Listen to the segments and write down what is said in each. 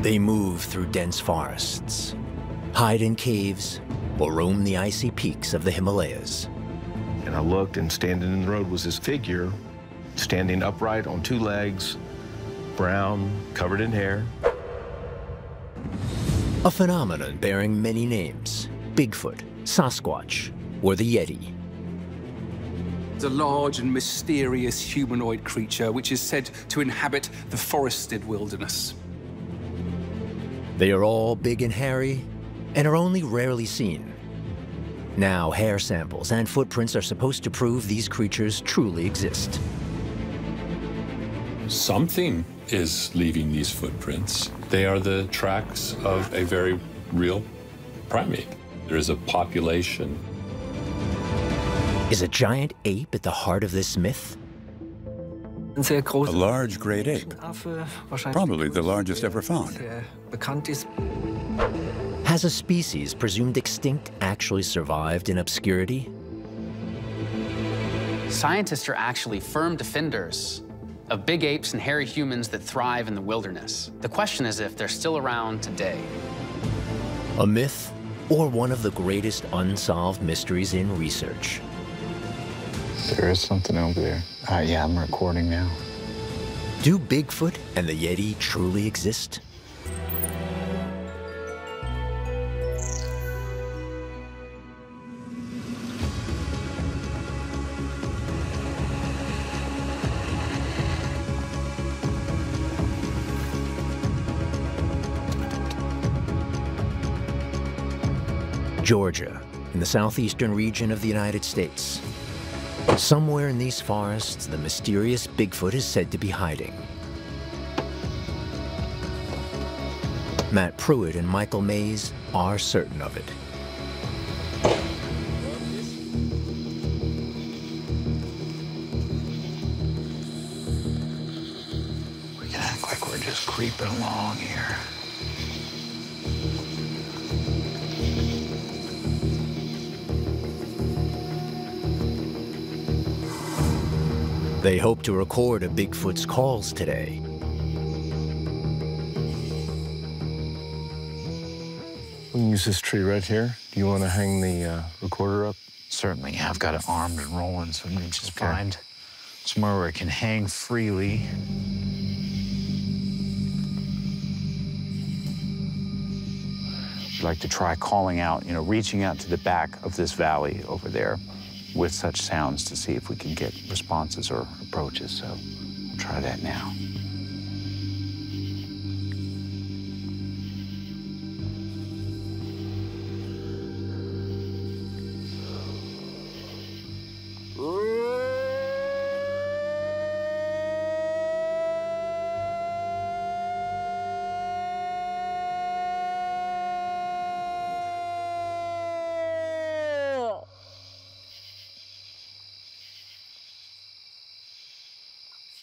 They move through dense forests, hide in caves, or roam the icy peaks of the Himalayas. And I looked, and standing in the road was this figure, standing upright on two legs, brown, covered in hair. A phenomenon bearing many names: Bigfoot, Sasquatch, or the Yeti. It's a large and mysterious humanoid creature which is said to inhabit the forested wilderness. They are all big and hairy and are only rarely seen. Now, hair samples and footprints are supposed to prove these creatures truly exist. Something is leaving these footprints. They are the tracks of a very real primate. There is a population. Is a giant ape at the heart of this myth? A large great ape, probably the largest ever found. Has a species presumed extinct actually survived in obscurity? Scientists are actually firm defenders of big apes and hairy humans that thrive in the wilderness. The question is if they're still around today. A myth, or one of the greatest unsolved mysteries in research? There is something over there. Yeah, I'm recording now. Do Bigfoot and the Yeti truly exist? Georgia, in the southeastern region of the United States. Somewhere in these forests, the mysterious Bigfoot is said to be hiding. Matt Pruitt and Michael Mays are certain of it. We can act like we're just creeping along here. They hope to record a Bigfoot's calls today. We can use this tree right here. Do you want to hang the recorder up? Certainly, yeah, I've got it armed and rolling, so let me just find somewhere where it can hang freely. I'd like to try calling out, reaching out to the back of this valley over there with such sounds to see if we can get responses or approaches. So I'll try that now.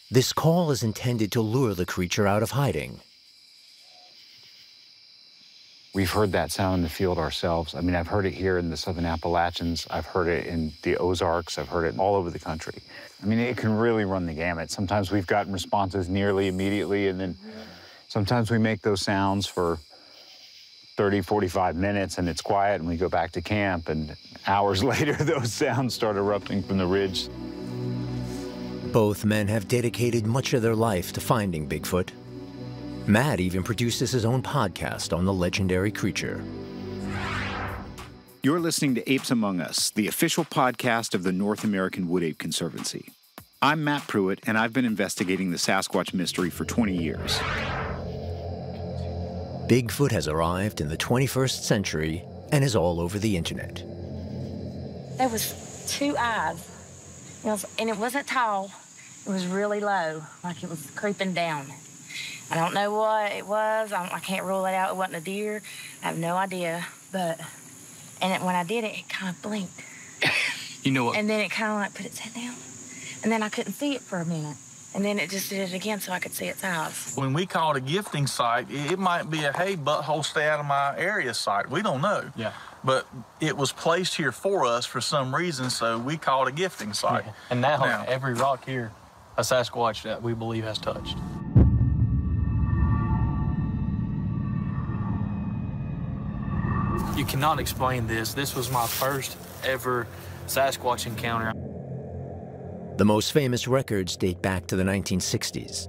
This call is intended to lure the creature out of hiding. We've heard that sound in the field ourselves. I mean, I've heard it here in the Southern Appalachians. I've heard it in the Ozarks. I've heard it all over the country. I mean, it can really run the gamut. Sometimes we've gotten responses nearly immediately, and then sometimes we make those sounds for 30, 45 minutes, and it's quiet, and we go back to camp, and hours later, those sounds start erupting from the ridge. Both men have dedicated much of their life to finding Bigfoot. Matt even produces his own podcast on the legendary creature. You're listening to Apes Among Us, the official podcast of the North American Wood Ape Conservancy. I'm Matt Pruitt, and I've been investigating the Sasquatch mystery for 20 years. Bigfoot has arrived in the 21st century and is all over the internet. There was two eyes, and it wasn't tall. It was really low, like it was creeping down. I don't know what it was. I can't rule it out. It wasn't a deer. I have no idea. When I did it, it kind of blinked. You know what? And then it kind of like put its head down. And then I couldn't see it for a minute. And then it just did it again so I could see its eyes. When we call it a gifting site, it might be a, hey, butthole, stay out of my area site. We don't know. Yeah. But it was placed here for us for some reason, so we call it a gifting site. Yeah. And now every rock here, a Sasquatch that we believe has touched. You cannot explain this. This was my first ever Sasquatch encounter. The most famous records date back to the 1960s.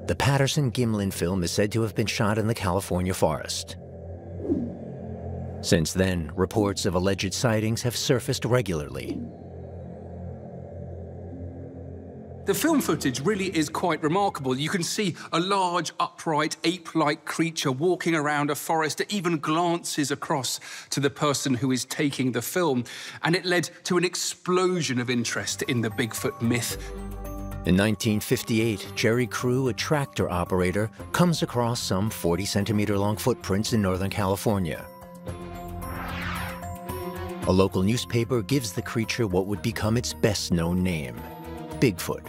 The Patterson-Gimlin film is said to have been shot in the California forest. Since then, reports of alleged sightings have surfaced regularly. The film footage really is quite remarkable. You can see a large, upright, ape-like creature walking around a forest that even glances across to the person who is taking the film. And it led to an explosion of interest in the Bigfoot myth. In 1958, Jerry Crew, a tractor operator, comes across some 40-centimeter-long footprints in Northern California. A local newspaper gives the creature what would become its best-known name, Bigfoot.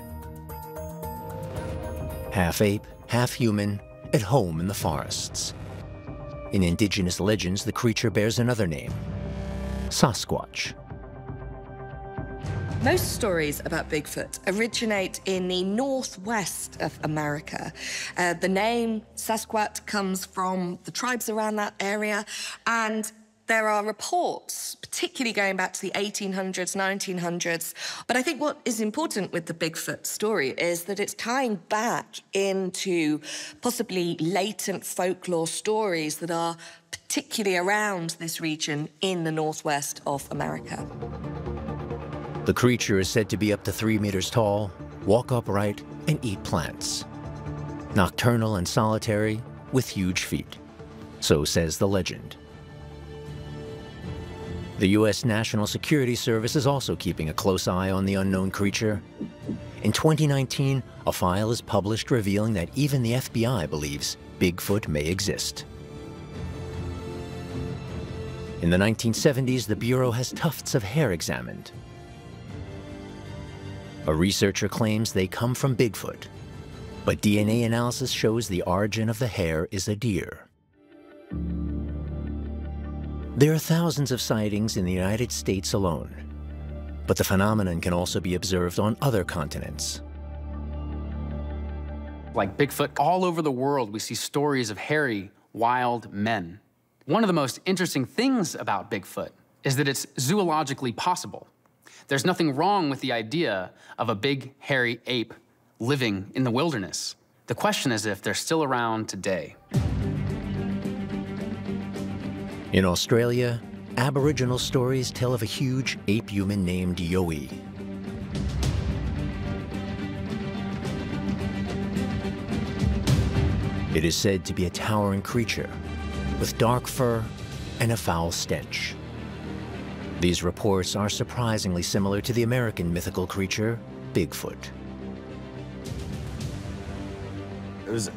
Half ape, half human, at home in the forests. In indigenous legends, the creature bears another name, Sasquatch. Most stories about Bigfoot originate in the northwest of America. The name Sasquatch comes from the tribes around that area, and there are reports, particularly going back to the 1800s, 1900s. But I think what is important with the Bigfoot story is that it's tying back into possibly latent folklore stories that are particularly around this region in the northwest of America. The creature is said to be up to 3 meters tall, walk upright, and eat plants. Nocturnal and solitary, with huge feet. So says the legend. The U.S. National Security Service is also keeping a close eye on the unknown creature. In 2019, a file is published revealing that even the FBI believes Bigfoot may exist. In the 1970s, the Bureau has tufts of hair examined. A researcher claims they come from Bigfoot, but DNA analysis shows the origin of the hair is a deer. There are thousands of sightings in the United States alone, but the phenomenon can also be observed on other continents. Like Bigfoot, all over the world, we see stories of hairy, wild men. One of the most interesting things about Bigfoot is that it's zoologically possible. There's nothing wrong with the idea of a big, hairy ape living in the wilderness. The question is if they're still around today. In Australia, Aboriginal stories tell of a huge ape-human named Yowie. It is said to be a towering creature with dark fur and a foul stench. These reports are surprisingly similar to the American mythical creature, Bigfoot. It was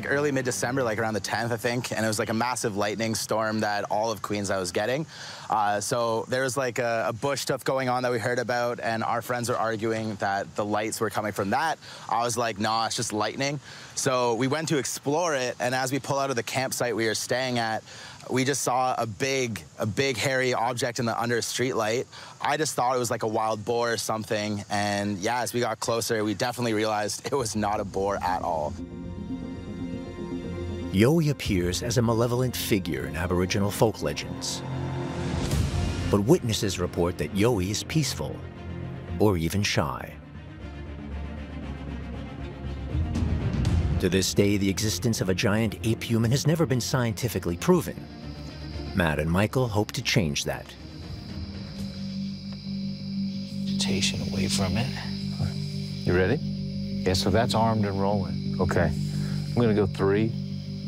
early mid-December, like around the 10th, I think, and it was like a massive lightning storm that all of Queensland was getting. So there was like a bush stuff going on that we heard about, and our friends were arguing that the lights were coming from that. I was like, nah, it's just lightning. So we went to explore it, and as we pull out of the campsite we were staying at, we just saw a big hairy object under a street light. I just thought it was like a wild boar or something, and yeah, as we got closer, we definitely realized it was not a boar at all. Yowie appears as a malevolent figure in Aboriginal folk legends. But witnesses report that Yowie is peaceful, or even shy. To this day, the existence of a giant ape-human has never been scientifically proven. Matt and Michael hope to change that. Vegetation away from it. You ready? Yeah, so that's armed and rolling. Okay. I'm gonna go 3.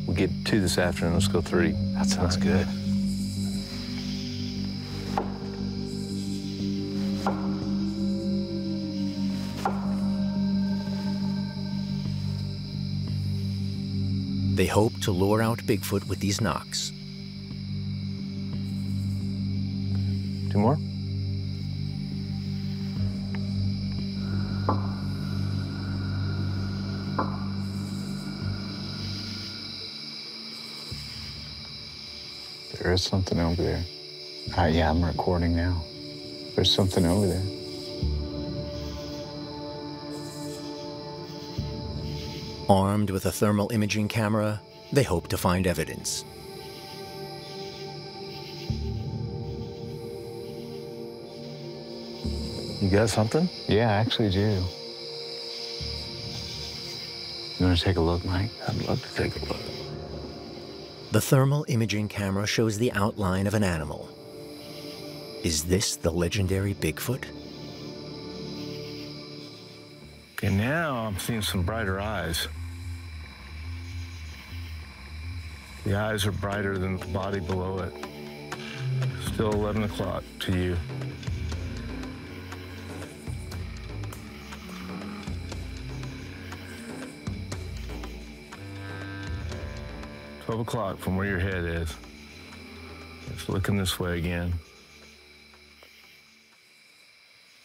We'll get 2 this afternoon. Let's go 3. That sounds good. They hope to lure out Bigfoot with these knocks. 2 more? There is something over there. Yeah, I'm recording now. There's something over there. Armed with a thermal imaging camera, they hope to find evidence. You got something? Yeah, I actually do. You want to take a look, Mike? I'd love to take a look. The thermal imaging camera shows the outline of an animal. Is this the legendary Bigfoot? Okay, now I'm seeing some brighter eyes. The eyes are brighter than the body below it. Still 11 o'clock to you. $12 from where your head is. It's looking this way again.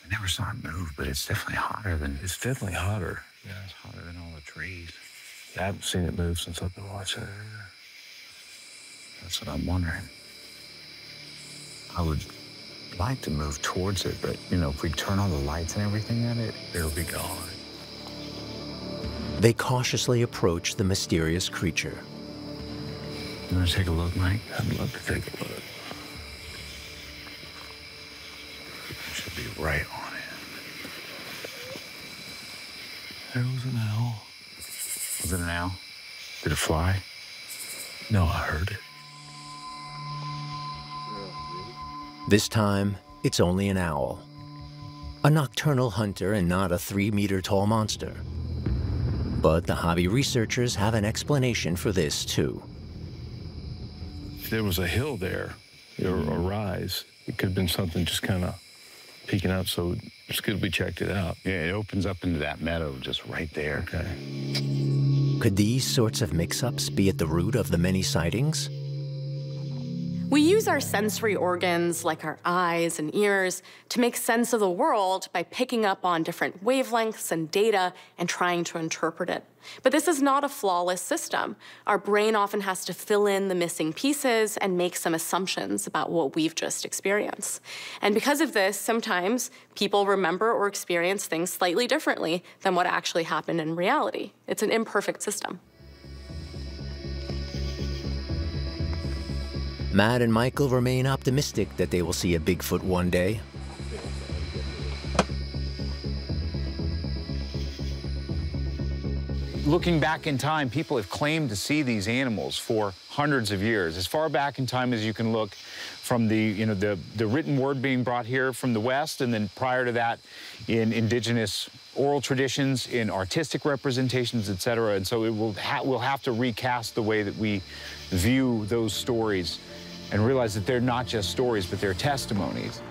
I never saw it move, but it's definitely hotter than... It's definitely hotter. Yeah, it's hotter than all the trees. I haven't seen it move since I've been watching it. That's what I'm wondering. I would like to move towards it, but, you know, if we turn on the lights and everything at it, it'll be gone. They cautiously approach the mysterious creature. You want to take a look, Mike? I'd love to take a look. Should be right on it. There was an owl. Was it an owl? Did it fly? No, I heard it. This time, it's only an owl. A nocturnal hunter and not a 3-meter-tall monster. But the hobby researchers have an explanation for this, too. If there was a hill there, or a rise, it could have been something just kind of peeking out, so it's good we checked it out. Yeah, it opens up into that meadow just right there. Okay. Could these sorts of mix-ups be at the root of the many sightings? We use our sensory organs, like our eyes and ears, to make sense of the world by picking up on different wavelengths and data and trying to interpret it. But this is not a flawless system. Our brain often has to fill in the missing pieces and make some assumptions about what we've just experienced. And because of this, sometimes people remember or experience things slightly differently than what actually happened in reality. It's an imperfect system. Matt and Michael remain optimistic that they will see a Bigfoot one day. Looking back in time, people have claimed to see these animals for hundreds of years. As far back in time as you can look, from the written word being brought here from the West, and then prior to that in indigenous oral traditions, in artistic representations, et cetera. And so we'll have to recast the way that we view those stories and realize that they're not just stories, but they're testimonies.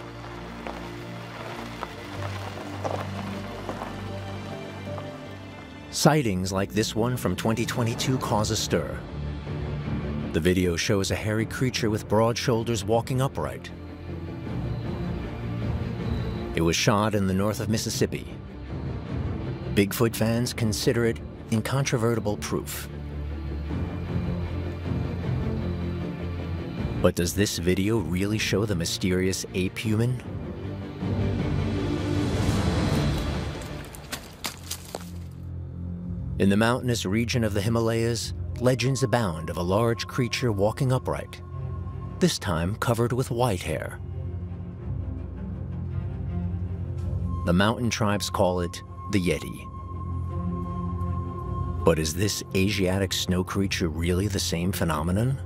Sightings like this one from 2022 cause a stir. The video shows a hairy creature with broad shoulders walking upright. It was shot in the north of Mississippi. Bigfoot fans consider it incontrovertible proof. But does this video really show the mysterious ape human? In the mountainous region of the Himalayas, legends abound of a large creature walking upright, this time covered with white hair. The mountain tribes call it the Yeti. But is this Asiatic snow creature really the same phenomenon?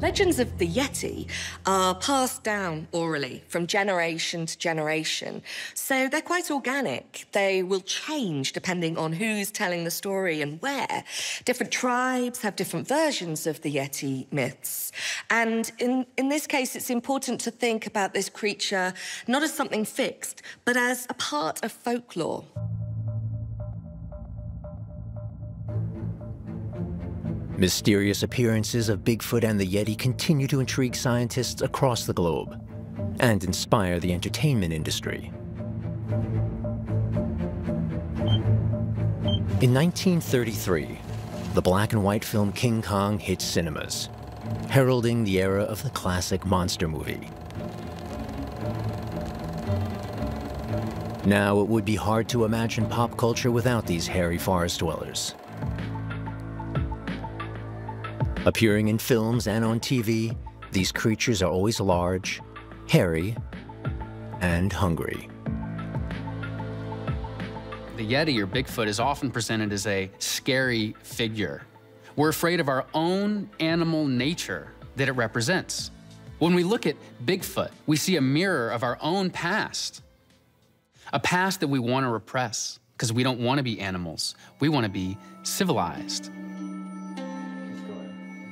Legends of the Yeti are passed down orally from generation to generation, so they're quite organic. They will change depending on who's telling the story and where. Different tribes have different versions of the Yeti myths. And in this case, it's important to think about this creature not as something fixed, but as a part of folklore. Mysterious appearances of Bigfoot and the Yeti continue to intrigue scientists across the globe and inspire the entertainment industry. In 1933, the black and white film King Kong hit cinemas, heralding the era of the classic monster movie. Now, it would be hard to imagine pop culture without these hairy forest dwellers. Appearing in films and on TV, these creatures are always large, hairy, and hungry. The Yeti, or Bigfoot, is often presented as a scary figure. We're afraid of our own animal nature that it represents. When we look at Bigfoot, we see a mirror of our own past, a past that we want to repress because we don't want to be animals. We want to be civilized.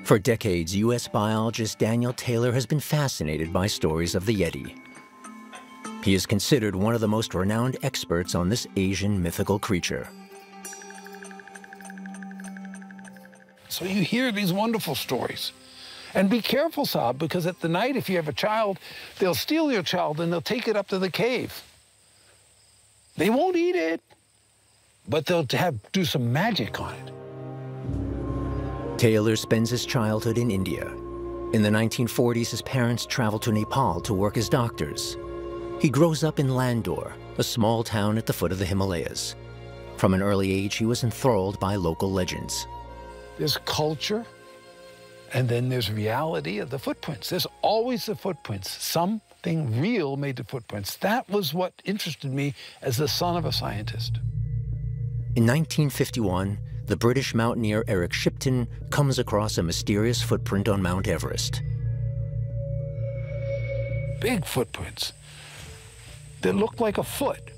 For decades, U.S. biologist Daniel Taylor has been fascinated by stories of the Yeti. He is considered one of the most renowned experts on this Asian mythical creature. So you hear these wonderful stories. And be careful, Saab, because at the night, if you have a child, they'll steal your child and they'll take it up to the cave. They won't eat it, but they'll do some magic on it. Taylor spends his childhood in India. In the 1940s, his parents traveled to Nepal to work as doctors. He grows up in Landor, a small town at the foot of the Himalayas. From an early age, he was enthralled by local legends. There's culture, and then there's reality of the footprints. There's always the footprints. Something real made the footprints. That was what interested me as the son of a scientist. In 1951, the British mountaineer Eric Shipton comes across a mysterious footprint on Mount Everest. Big footprints that looked like a foot,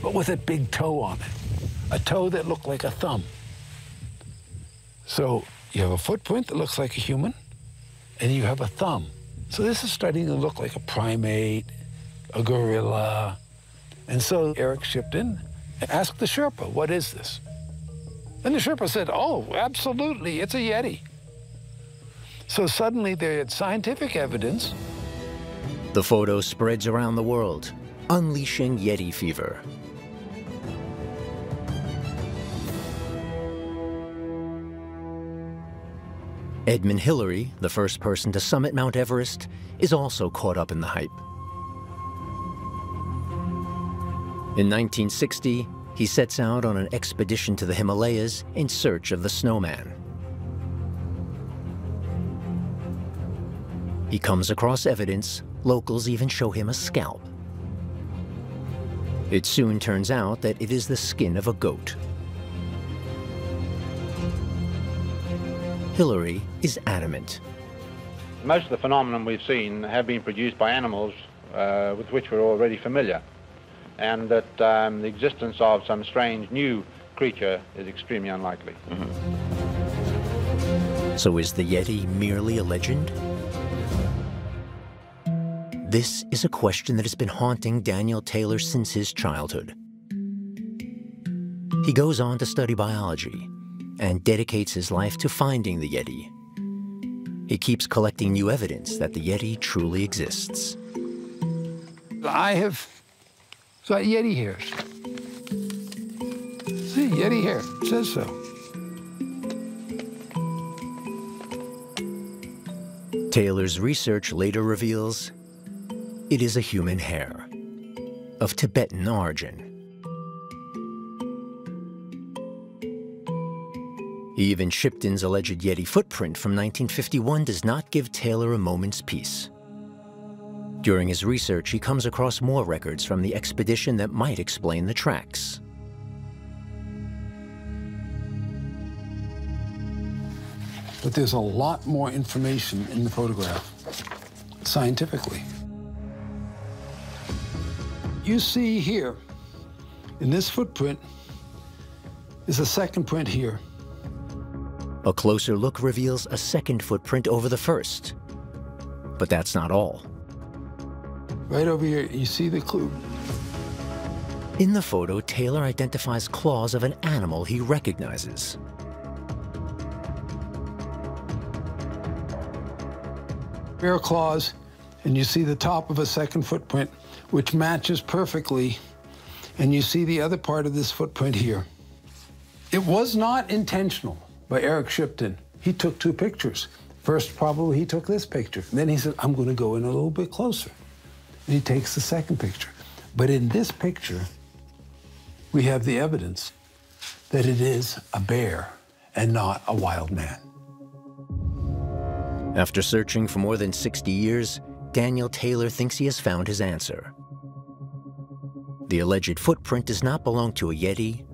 but with a big toe on it, a toe that looked like a thumb. So you have a footprint that looks like a human, and you have a thumb. So this is starting to look like a primate, a gorilla. And so Eric Shipton asked the Sherpa, what is this? And the Sherpa said, oh, absolutely, it's a Yeti. So suddenly they had scientific evidence. The photo spreads around the world, unleashing Yeti fever. Edmund Hillary, the first person to summit Mount Everest, is also caught up in the hype. In 1960, he sets out on an expedition to the Himalayas in search of the snowman. He comes across evidence. Locals even show him a scalp. It soon turns out that it is the skin of a goat. Hillary is adamant. Most of the phenomenon we've seen have been produced by animals with which we're already familiar, and that the existence of some strange new creature is extremely unlikely. So is the Yeti merely a legend? This is a question that has been haunting Daniel Taylor since his childhood. He goes on to study biology and dedicates his life to finding the Yeti. He keeps collecting new evidence that the Yeti truly exists. I have got Yeti hairs. See, Yeti hair, it says so. Taylor's research later reveals it is a human hair of Tibetan origin. Even Shipton's alleged Yeti footprint from 1951 does not give Taylor a moment's peace. During his research, he comes across more records from the expedition that might explain the tracks. But there's a lot more information in the photograph, scientifically. You see here, in this footprint, is a second print here. A closer look reveals a second footprint over the first. But that's not all. Right over here, you see the clue. In the photo, Taylor identifies claws of an animal he recognizes. Bear claws, and you see the top of a second footprint, which matches perfectly, and you see the other part of this footprint here. It was not intentional by Eric Shipton. He took two pictures. First, probably he took this picture. Then he said, I'm going to go in a little bit closer. And he takes the second picture. But in this picture, we have the evidence that it is a bear and not a wild man. After searching for more than 60 years, Daniel Taylor thinks he has found his answer. The alleged footprint does not belong to a Yeti,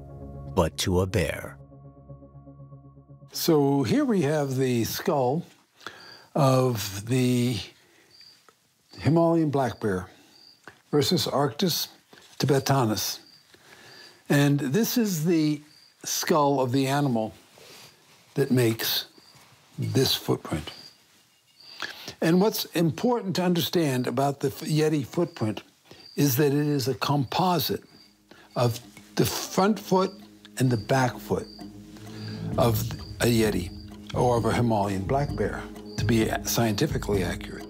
but to a bear. So here we have the skull of the Himalayan black bear versus Arctos tibetanus. And this is the skull of the animal that makes this footprint. And what's important to understand about the Yeti footprint is that it is a composite of the front foot and the back foot of a Yeti or of a Himalayan black bear, to be scientifically accurate.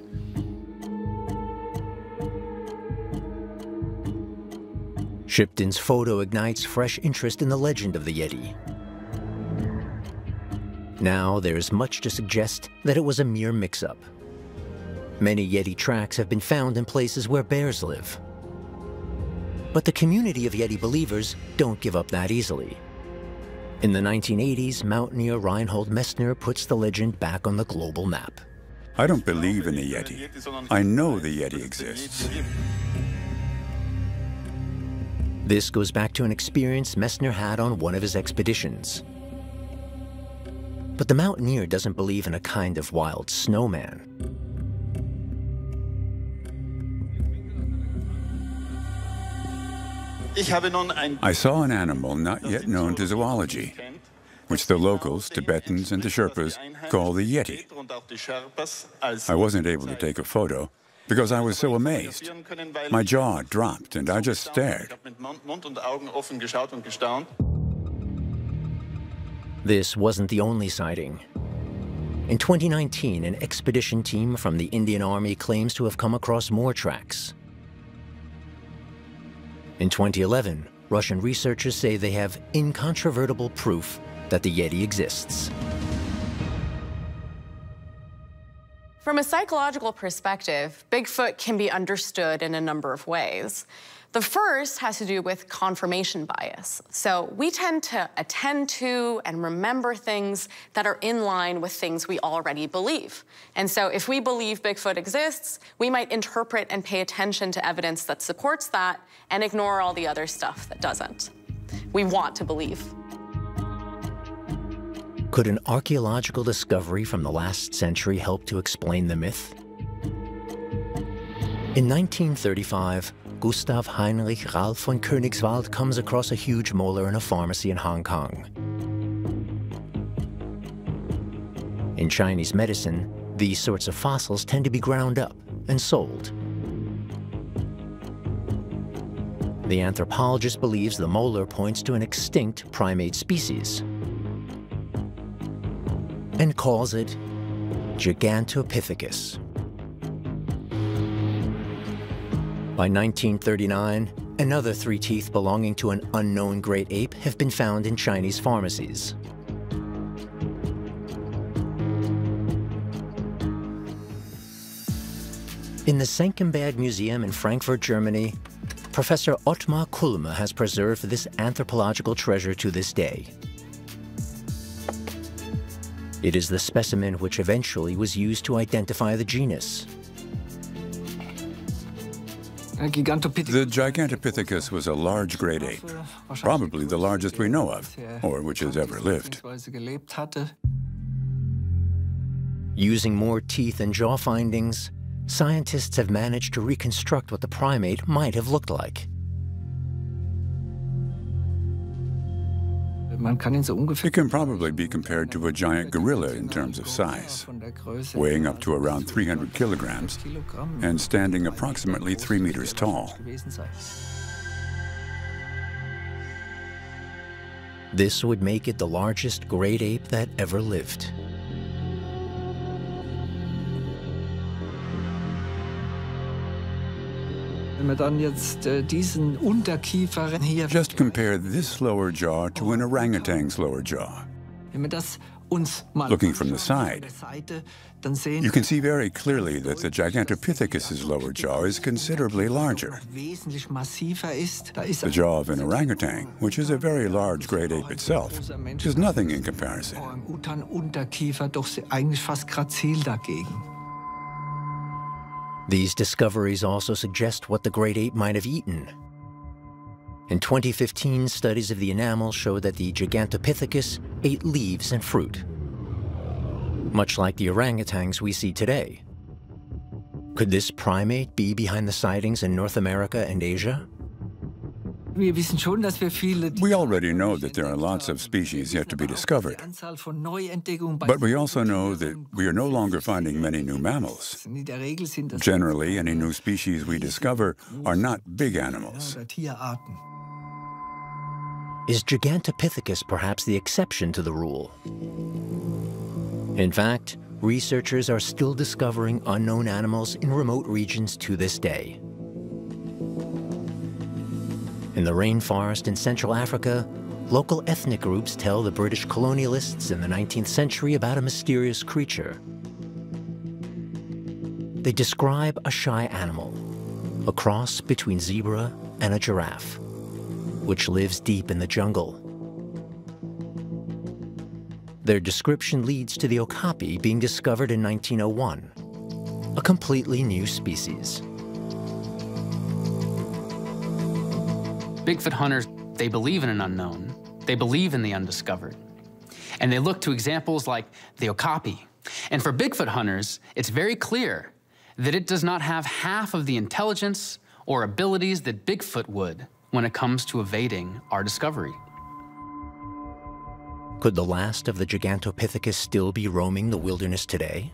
Shipton's photo ignites fresh interest in the legend of the Yeti. Now there's much to suggest that it was a mere mix-up. Many Yeti tracks have been found in places where bears live. But the community of Yeti believers don't give up that easily. In the 1980s, mountaineer Reinhold Messner puts the legend back on the global map. I don't believe in the Yeti. I know the Yeti exists. This goes back to an experience Messner had on one of his expeditions. But the mountaineer doesn't believe in a kind of wild snowman. I saw an animal not yet known to zoology, which the locals, Tibetans, and the Sherpas call the Yeti. I wasn't able to take a photo because I was so amazed. My jaw dropped and I just stared. This wasn't the only sighting. In 2019, an expedition team from the Indian Army claims to have come across more tracks. In 2011, Russian researchers say they have incontrovertible proof that the Yeti exists. From a psychological perspective, Bigfoot can be understood in a number of ways. The first has to do with confirmation bias. So we tend to attend to and remember things that are in line with things we already believe. And so if we believe Bigfoot exists, we might interpret and pay attention to evidence that supports that and ignore all the other stuff that doesn't. We want to believe. Could an archaeological discovery from the last century help to explain the myth? In 1935, Gustav Heinrich Ralph von Königswald comes across a huge molar in a pharmacy in Hong Kong. In Chinese medicine, these sorts of fossils tend to be ground up and sold. The anthropologist believes the molar points to an extinct primate species and calls it Gigantopithecus. By 1939, another 3 teeth belonging to an unknown great ape have been found in Chinese pharmacies. In the Senckenberg Museum in Frankfurt, Germany, Professor Ottmar Kulme has preserved this anthropological treasure to this day. It is the specimen which eventually was used to identify the genus. The Gigantopithecus was a large great ape, probably the largest we know of, or which has ever lived. Using more teeth and jaw findings, scientists have managed to reconstruct what the primate might have looked like. It can probably be compared to a giant gorilla in terms of size, weighing up to around 300 kilograms and standing approximately 3 meters tall. This would make it the largest great ape that ever lived. Just compare this lower jaw to an orangutan's lower jaw. Looking from the side, you can see very clearly that the Gigantopithecus's lower jaw is considerably larger. The jaw of an orangutan, which is a very large great ape itself, is nothing in comparison. These discoveries also suggest what the great ape might have eaten. In 2015, studies of the enamel showed that the Gigantopithecus ate leaves and fruit, much like the orangutans we see today. Could this primate be behind the sightings in North America and Asia? We already know that there are lots of species yet to be discovered. But we also know that we are no longer finding many new mammals. Generally, any new species we discover are not big animals. Is Gigantopithecus perhaps the exception to the rule? In fact, researchers are still discovering unknown animals in remote regions to this day. In the rainforest in Central Africa, local ethnic groups tell the British colonialists in the 19th century about a mysterious creature. They describe a shy animal, a cross between zebra and a giraffe, which lives deep in the jungle. Their description leads to the okapi being discovered in 1901, a completely new species. Bigfoot hunters, they believe in an unknown. They believe in the undiscovered. And they look to examples like the okapi. And for Bigfoot hunters, it's very clear that it does not have half of the intelligence or abilities that Bigfoot would when it comes to evading our discovery. Could the last of the Gigantopithecus still be roaming the wilderness today?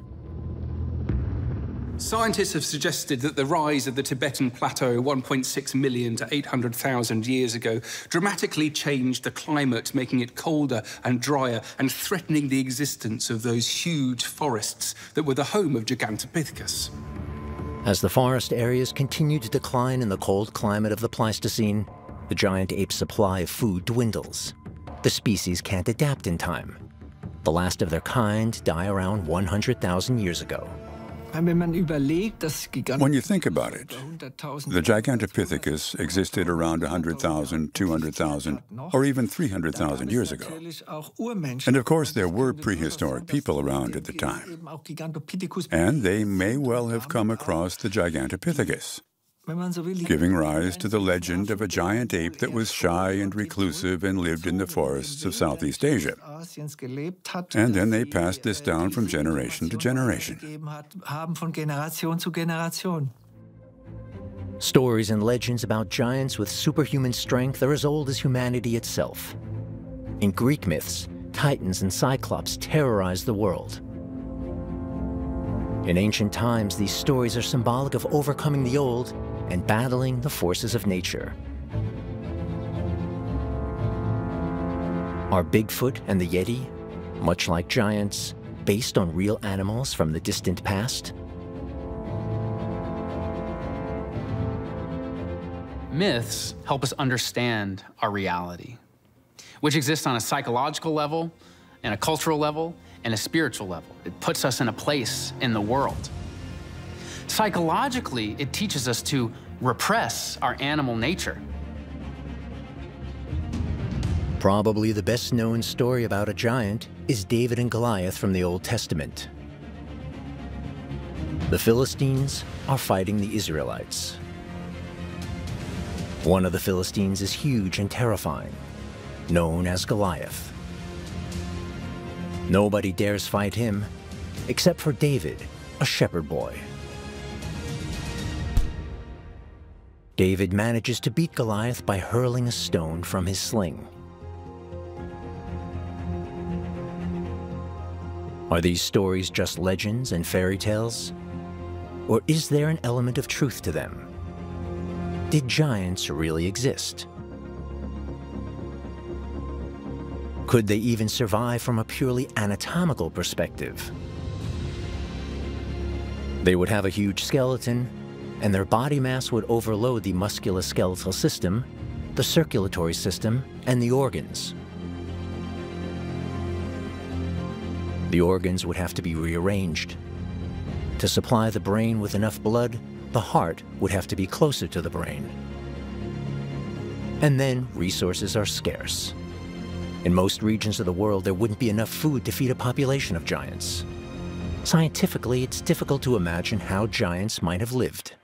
Scientists have suggested that the rise of the Tibetan Plateau 1.6 million to 800,000 years ago dramatically changed the climate, making it colder and drier and threatening the existence of those huge forests that were the home of Gigantopithecus. As the forest areas continue to decline in the cold climate of the Pleistocene, the giant ape's supply of food dwindles. The species can't adapt in time. The last of their kind die around 100,000 years ago. When you think about it, the Gigantopithecus existed around 100,000, 200,000, or even 300,000 years ago. And of course, there were prehistoric people around at the time. And they may well have come across the Gigantopithecus, giving rise to the legend of a giant ape that was shy and reclusive and lived in the forests of Southeast Asia. And then they passed this down from generation to generation. Stories and legends about giants with superhuman strength are as old as humanity itself. In Greek myths, titans and cyclops terrorized the world. In ancient times, these stories are symbolic of overcoming the old and battling the forces of nature. Are Bigfoot and the Yeti, much like giants, based on real animals from the distant past? Myths help us understand our reality, which exists on a psychological level, and a cultural level, and a spiritual level. It puts us in a place in the world. Psychologically, it teaches us to repress our animal nature. Probably the best known story about a giant is David and Goliath from the Old Testament. The Philistines are fighting the Israelites. One of the Philistines is huge and terrifying, known as Goliath. Nobody dares fight him, except for David, a shepherd boy. David manages to beat Goliath by hurling a stone from his sling. Are these stories just legends and fairy tales? Or is there an element of truth to them? Did giants really exist? Could they even survive from a purely anatomical perspective? They would have a huge skeleton, and their body mass would overload the musculoskeletal system, the circulatory system, and the organs. The organs would have to be rearranged. To supply the brain with enough blood, the heart would have to be closer to the brain. And then resources are scarce. In most regions of the world, there wouldn't be enough food to feed a population of giants. Scientifically, it's difficult to imagine how giants might have lived.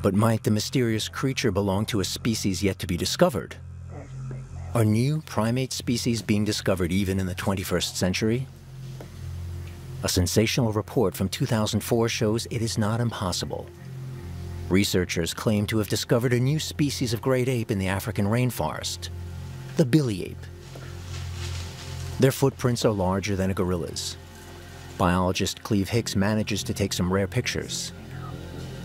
But might the mysterious creature belong to a species yet to be discovered? Are new primate species being discovered even in the 21st century? A sensational report from 2004 shows it is not impossible. Researchers claim to have discovered a new species of great ape in the African rainforest, the billy ape. Their footprints are larger than a gorilla's. Biologist Cleve Hicks manages to take some rare pictures.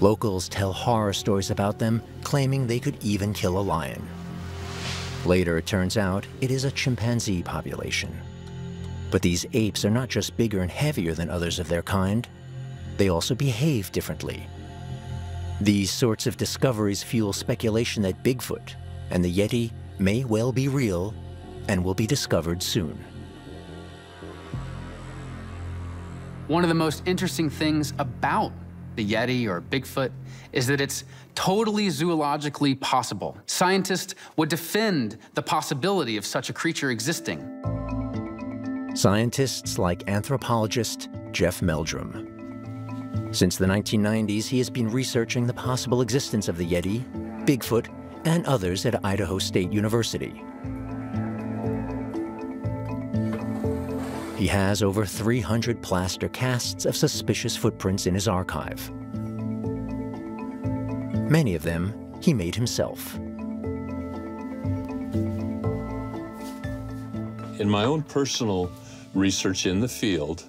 Locals tell horror stories about them, claiming they could even kill a lion. Later, it turns out it is a chimpanzee population. But these apes are not just bigger and heavier than others of their kind, they also behave differently. These sorts of discoveries fuel speculation that Bigfoot and the Yeti may well be real and will be discovered soon. One of the most interesting things about the Yeti or Bigfoot is that it's totally zoologically possible. Scientists would defend the possibility of such a creature existing. Scientists like anthropologist Jeff Meldrum. Since the 1990s, he has been researching the possible existence of the Yeti, Bigfoot, and others at Idaho State University. He has over 300 plaster casts of suspicious footprints in his archive. Many of them he made himself. In my own personal research in the field,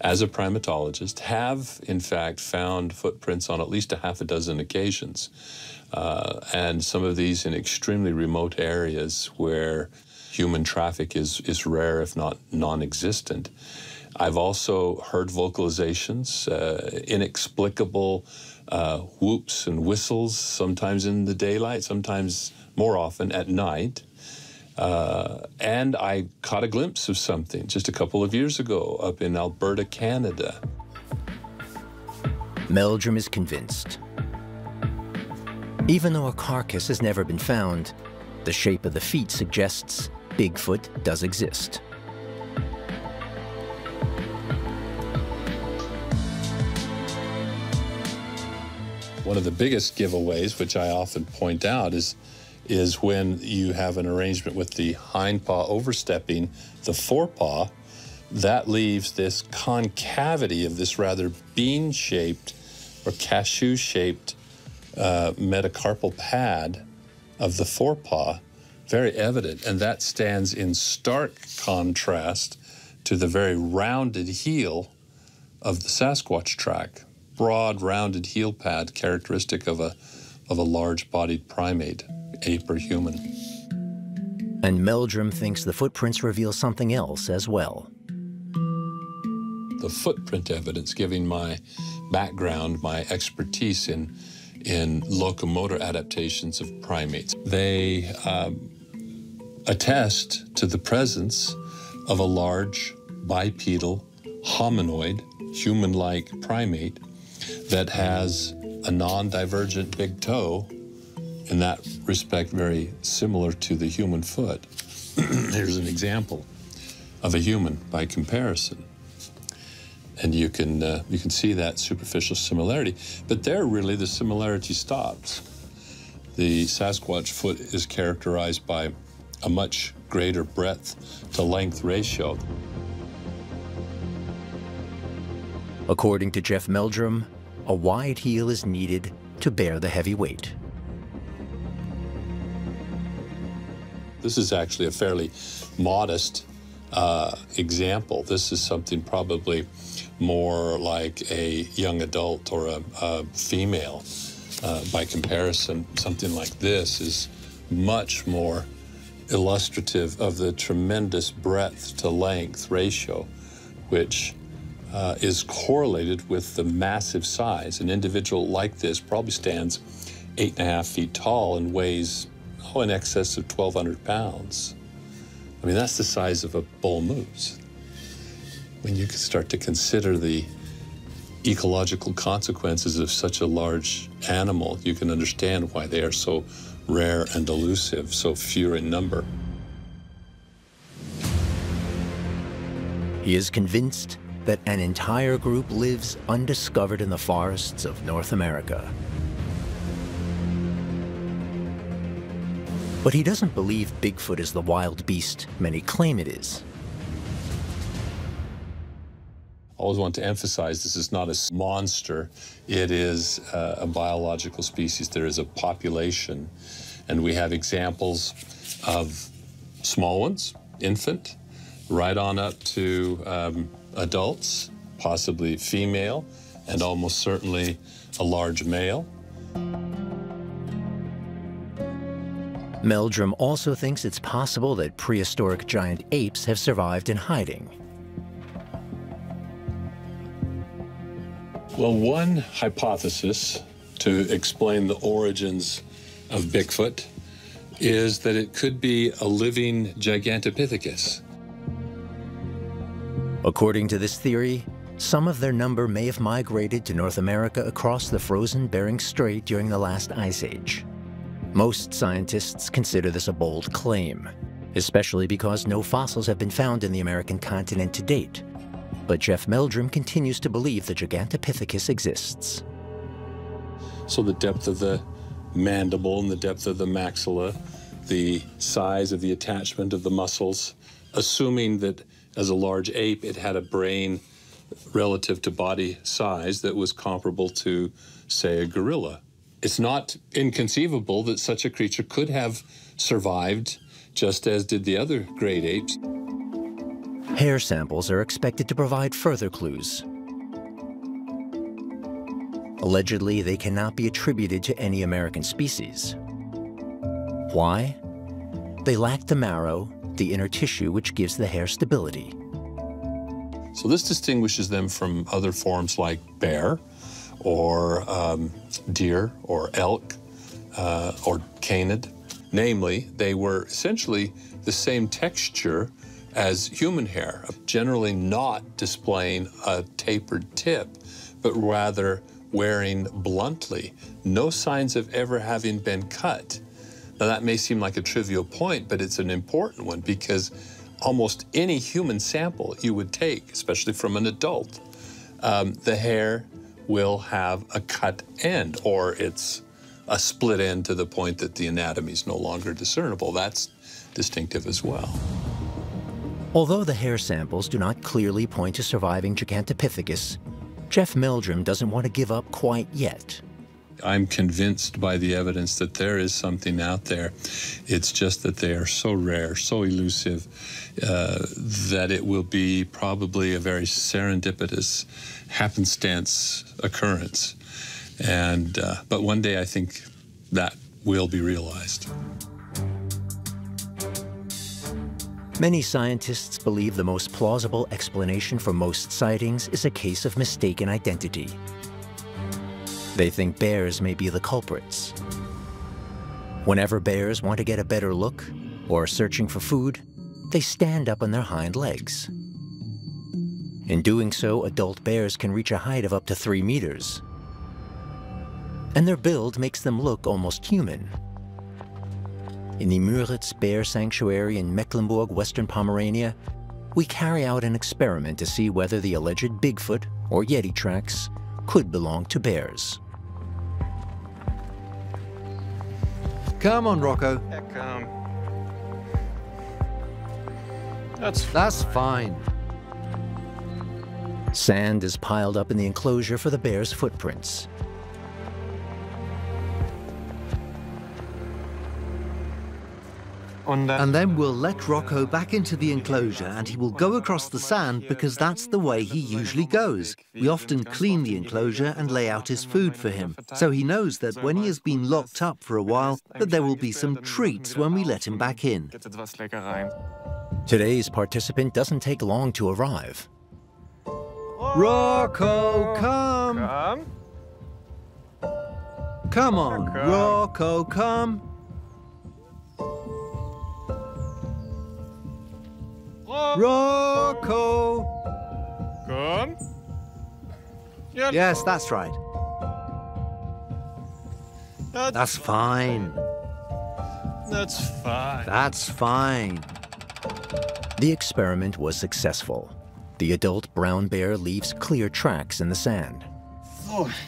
as a primatologist, have in fact found footprints on at least a half a dozen occasions. And some of these in extremely remote areas where human traffic is rare, if not non-existent. I've also heard vocalizations, inexplicable whoops and whistles, sometimes in the daylight, sometimes more often at night. And I caught a glimpse of something just a couple of years ago up in Alberta, Canada. Meldrum is convinced. Even though a carcass has never been found, the shape of the feet suggests Bigfoot does exist. One of the biggest giveaways, which I often point out, is when you have an arrangement with the hind paw overstepping the forepaw. That leaves this concavity of this rather bean-shaped or cashew-shaped metacarpal pad of the forepaw, very evident, and that stands in stark contrast to the very rounded heel of the Sasquatch track. Broad, rounded heel pad, characteristic of a large-bodied primate, ape or human. And Meldrum thinks the footprints reveal something else as well. The footprint evidence, giving my background, my expertise in locomotor adaptations of primates, they attest to the presence of a large bipedal hominoid, human-like primate that has a non-divergent big toe, in that respect very similar to the human foot. Here's an example of a human by comparison. And you can see that superficial similarity, but there really the similarity stops. The Sasquatch foot is characterized by a much greater breadth to length ratio. According to Jeff Meldrum, a wide heel is needed to bear the heavy weight. This is actually a fairly modest example. This is something probably more like a young adult or a female. By comparison, something like this is much more illustrative of the tremendous breadth to length ratio, which is correlated with the massive size. An individual like this probably stands 8.5 feet tall and weighs in excess of 1,200 pounds. I mean, that's the size of a bull moose. When you start to consider the ecological consequences of such a large animal, you can understand why they are so rare and elusive, so few in number. He is convinced that an entire group lives undiscovered in the forests of North America. But he doesn't believe Bigfoot is the wild beast many claim it is. I always want to emphasize this is not a monster. It is a biological species. There is a population, and we have examples of small ones, infant, right on up to adults, possibly female, and almost certainly a large male. Meldrum also thinks it's possible that prehistoric giant apes have survived in hiding. Well, one hypothesis to explain the origins of Bigfoot is that it could be a living Gigantopithecus. According to this theory, some of their number may have migrated to North America across the frozen Bering Strait during the last ice age. Most scientists consider this a bold claim, especially because no fossils have been found in the American continent to date. But Jeff Meldrum continues to believe the Gigantopithecus exists. So the depth of the mandible and the depth of the maxilla, the size of the attachment of the muscles, assuming that as a large ape it had a brain relative to body size that was comparable to, say, a gorilla. It's not inconceivable that such a creature could have survived just as did the other great apes. Hair samples are expected to provide further clues. Allegedly, they cannot be attributed to any American species. Why? They lack the marrow, the inner tissue which gives the hair stability. So this distinguishes them from other forms like bear or deer or elk or canid. Namely, they were essentially the same texture as human hair, generally not displaying a tapered tip, but rather wearing bluntly. No signs of ever having been cut. Now that may seem like a trivial point, but it's an important one because almost any human sample you would take, especially from an adult, the hair will have a cut end, or it's a split end to the point that the anatomy is no longer discernible. That's distinctive as well. Although the hair samples do not clearly point to surviving Gigantopithecus, Jeff Meldrum doesn't want to give up quite yet. I'm convinced by the evidence that there is something out there. It's just that they are so rare, so elusive, that it will be probably a very serendipitous happenstance occurrence. And, but one day I think that will be realized. Many scientists believe the most plausible explanation for most sightings is a case of mistaken identity. They think bears may be the culprits. Whenever bears want to get a better look or are searching for food, they stand up on their hind legs. In doing so, adult bears can reach a height of up to 3 meters. And their build makes them look almost human. In the Müritz Bear Sanctuary in Mecklenburg, Western Pomerania, we carry out an experiment to see whether the alleged Bigfoot or Yeti tracks could belong to bears. Come on, Rocco. That's fine. Sand is piled up in the enclosure for the bear's footprints. And then we'll let Rocco back into the enclosure and he will go across the sand because that's the way he usually goes. We often clean the enclosure and lay out his food for him, so he knows that when he has been locked up for a while, that there will be some treats when we let him back in. Today's participant doesn't take long to arrive. Rocco, come! Come on, Rocco, come! Rocco! Come. Yes, that's right. That's fine. That's fine. That's fine. The experiment was successful. The adult brown bear leaves clear tracks in the sand.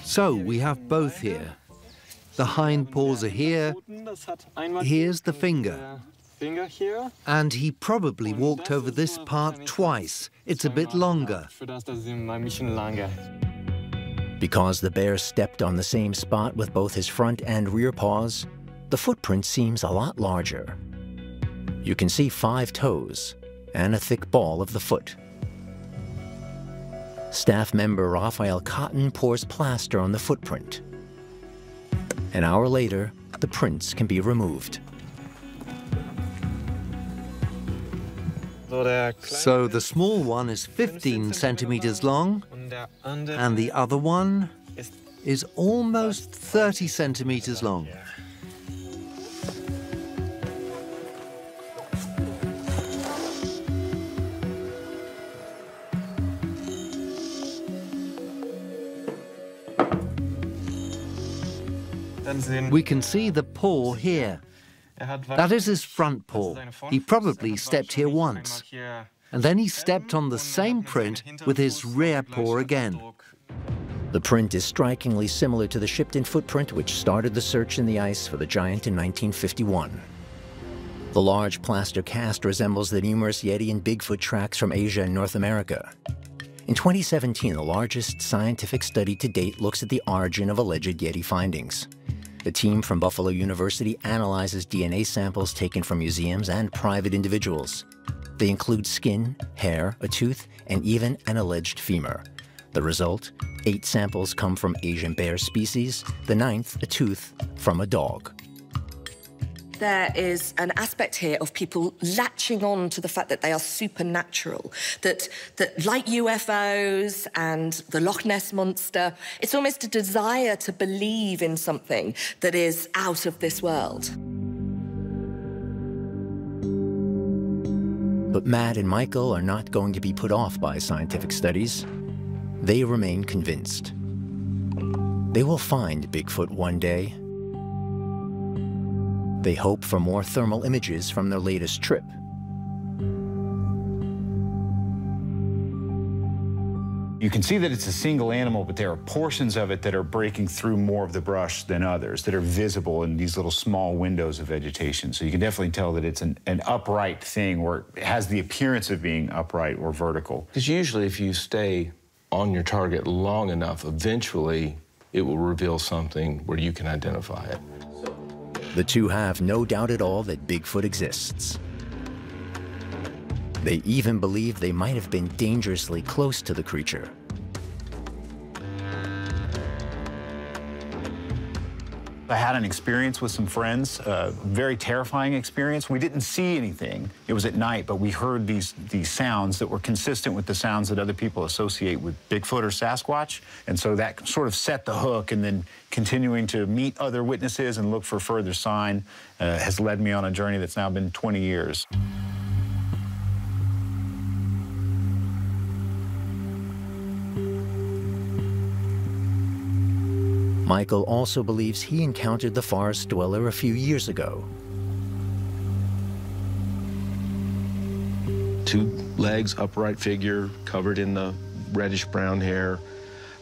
So we have both here. The hind paws are here. Here's the finger. And he probably walked over this part twice. It's a bit longer. Because the bear stepped on the same spot with both his front and rear paws, the footprint seems a lot larger. You can see 5 toes and a thick ball of the foot. Staff member Raphael Cotton pours plaster on the footprint. An hour later, the prints can be removed. So the small one is 15 centimeters long, and the other one is almost 30 centimeters long. We can see the paw here. That is his front paw. He probably stepped here once. And then he stepped on the same print with his rear paw again. The print is strikingly similar to the Shipton footprint which started the search in the ice for the giant in 1951. The large plaster cast resembles the numerous Yeti and Bigfoot tracks from Asia and North America. In 2017, the largest scientific study to date looks at the origin of alleged Yeti findings. The team from Buffalo University analyzes DNA samples taken from museums and private individuals. They include skin, hair, a tooth, and even an alleged femur. The result, 8 samples come from Asian bear species, the 9th, a tooth, from a dog. There is an aspect here of people latching on to the fact that they are supernatural, that like UFOs and the Loch Ness Monster, it's almost a desire to believe in something that is out of this world. But Matt and Michael are not going to be put off by scientific studies. They remain convinced. They will find Bigfoot one day. They hope for more thermal images from their latest trip. You can see that it's a single animal, but there are portions of it that are breaking through more of the brush than others, that are visible in these little small windows of vegetation. So you can definitely tell that it's an upright thing, or it has the appearance of being upright or vertical. Because usually if you stay on your target long enough, eventually it will reveal something where you can identify it. The two have no doubt at all that Bigfoot exists. They even believe they might have been dangerously close to the creature. I had an experience with some friends, a very terrifying experience. We didn't see anything. It was at night, but we heard these sounds that were consistent with the sounds that other people associate with Bigfoot or Sasquatch. And so that sort of set the hook, and then continuing to meet other witnesses and look for further sign has led me on a journey that's now been 20 years. Michael also believes he encountered the forest dweller a few years ago. 2 legs, upright figure, covered in the reddish-brown hair.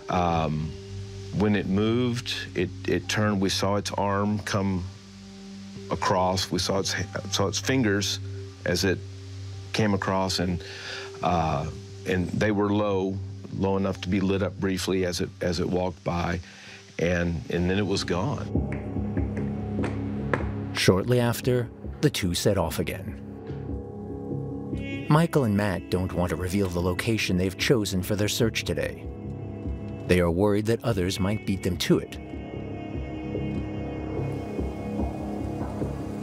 When it moved, it turned. We saw its arm come across. We saw its fingers as it came across, and they were low enough to be lit up briefly as it walked by. And then it was gone. Shortly after, the two set off again. Michael and Matt don't want to reveal the location they've chosen for their search today. They are worried that others might beat them to it.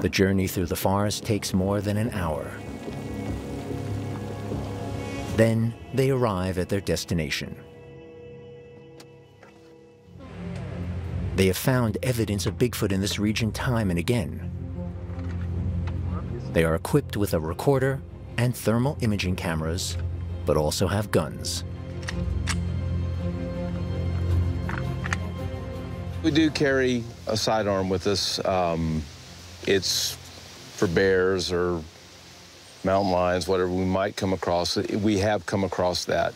The journey through the forest takes more than an hour. Then they arrive at their destination. They have found evidence of Bigfoot in this region time and again. They are equipped with a recorder and thermal imaging cameras, but also have guns. We do carry a sidearm with us. It's for bears or mountain lions, whatever we might come across. We have come across that.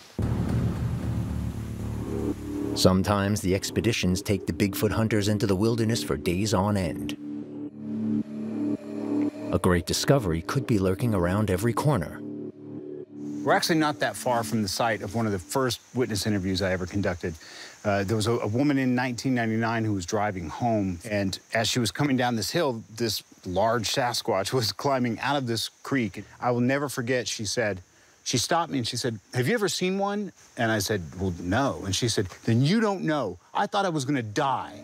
Sometimes the expeditions take the Bigfoot hunters into the wilderness for days on end. A great discovery could be lurking around every corner. We're actually not that far from the site of one of the first witness interviews I ever conducted. There was a woman in 1999 who was driving home, and as she was coming down this hill, this large Sasquatch was climbing out of this creek. I will never forget, she said, she stopped me and she said, "Have you ever seen one?" And I said, "Well, no." And she said, "Then you don't know. I thought I was gonna die."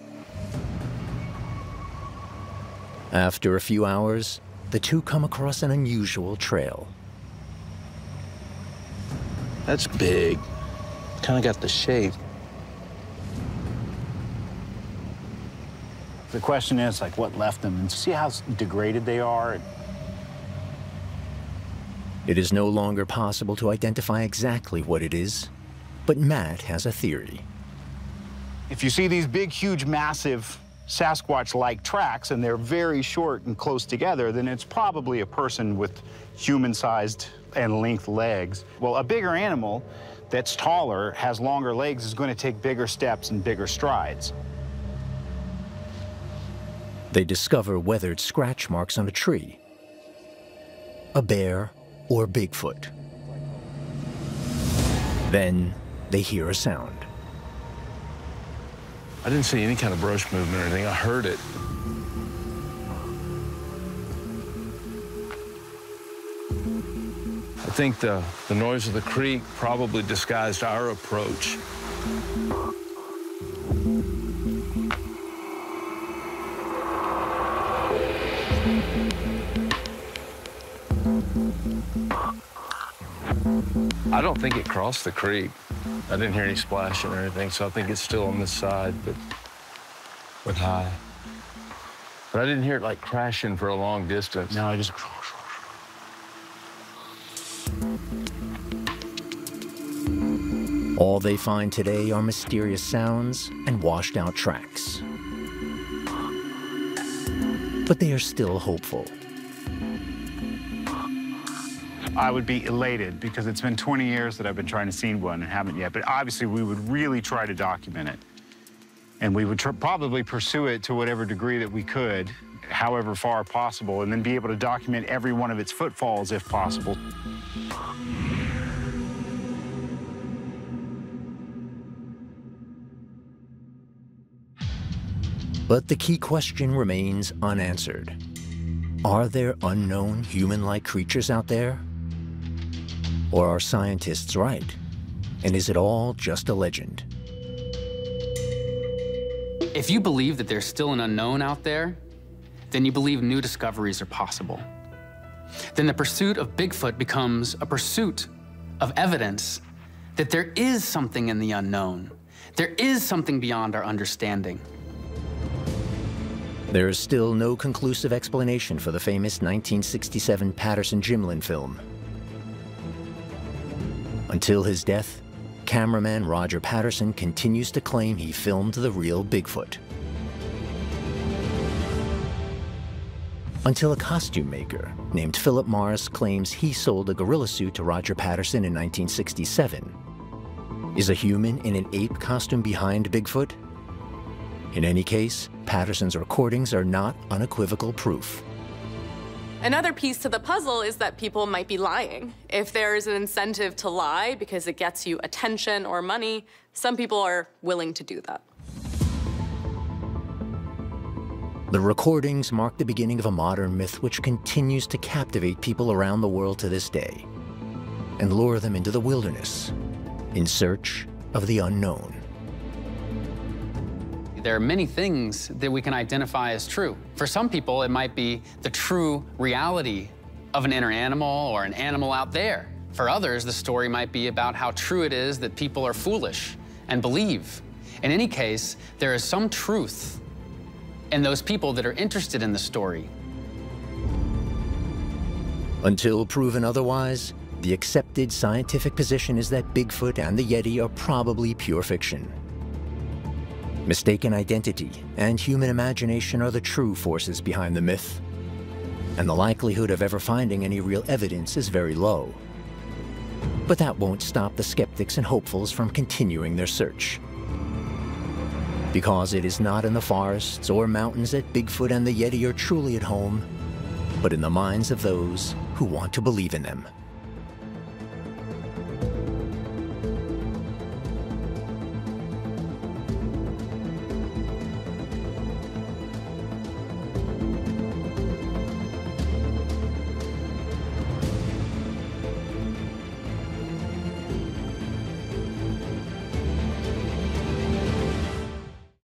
After a few hours, the two come across an unusual trail. That's big. Kind of got the shape. The question is, like, what left them? And see how degraded they are? It is no longer possible to identify exactly what it is, but Matt has a theory. If you see these big, huge, massive Sasquatch-like tracks, and they're very short and close together, then it's probably a person with human-sized and length legs. Well, a bigger animal that's taller, has longer legs, is going to take bigger steps and bigger strides. They discover weathered scratch marks on a tree. A bear or Bigfoot. Then they hear a sound. I didn't see any kind of brush movement or anything. I heard it. I think the noise of the creek probably disguised our approach. I don't think it crossed the creek. I didn't hear any splashing or anything, so I think it's still on this side, but high. But I didn't hear it like crashing for a long distance. No, I just... All they find today are mysterious sounds and washed out tracks. But they are still hopeful. I would be elated because it's been 20 years that I've been trying to see one and haven't yet. But obviously, we would really try to document it. And we would probably pursue it to whatever degree that we could, however far possible, and then be able to document every one of its footfalls if possible. But the key question remains unanswered. Are there unknown human-like creatures out there? Or are scientists right? And is it all just a legend? If you believe that there's still an unknown out there, then you believe new discoveries are possible. Then the pursuit of Bigfoot becomes a pursuit of evidence that there is something in the unknown. There is something beyond our understanding. There is still no conclusive explanation for the famous 1967 Patterson-Gimlin film. Until his death, cameraman Roger Patterson continues to claim he filmed the real Bigfoot. Until a costume maker named Philip Morris claims he sold a gorilla suit to Roger Patterson in 1967. Is a human in an ape costume behind Bigfoot? In any case, Patterson's recordings are not unequivocal proof. Another piece to the puzzle is that people might be lying. If there's an incentive to lie because it gets you attention or money, some people are willing to do that. The recordings mark the beginning of a modern myth which continues to captivate people around the world to this day and lure them into the wilderness in search of the unknown. There are many things that we can identify as true. For some people, it might be the true reality of an inner animal or an animal out there. For others, the story might be about how true it is that people are foolish and believe. In any case, there is some truth in those people that are interested in the story. Until proven otherwise, the accepted scientific position is that Bigfoot and the Yeti are probably pure fiction. Mistaken identity and human imagination are the true forces behind the myth. and the likelihood of ever finding any real evidence is very low. But that won't stop the skeptics and hopefuls from continuing their search. Because it is not in the forests or mountains that Bigfoot and the Yeti are truly at home, but in the minds of those who want to believe in them.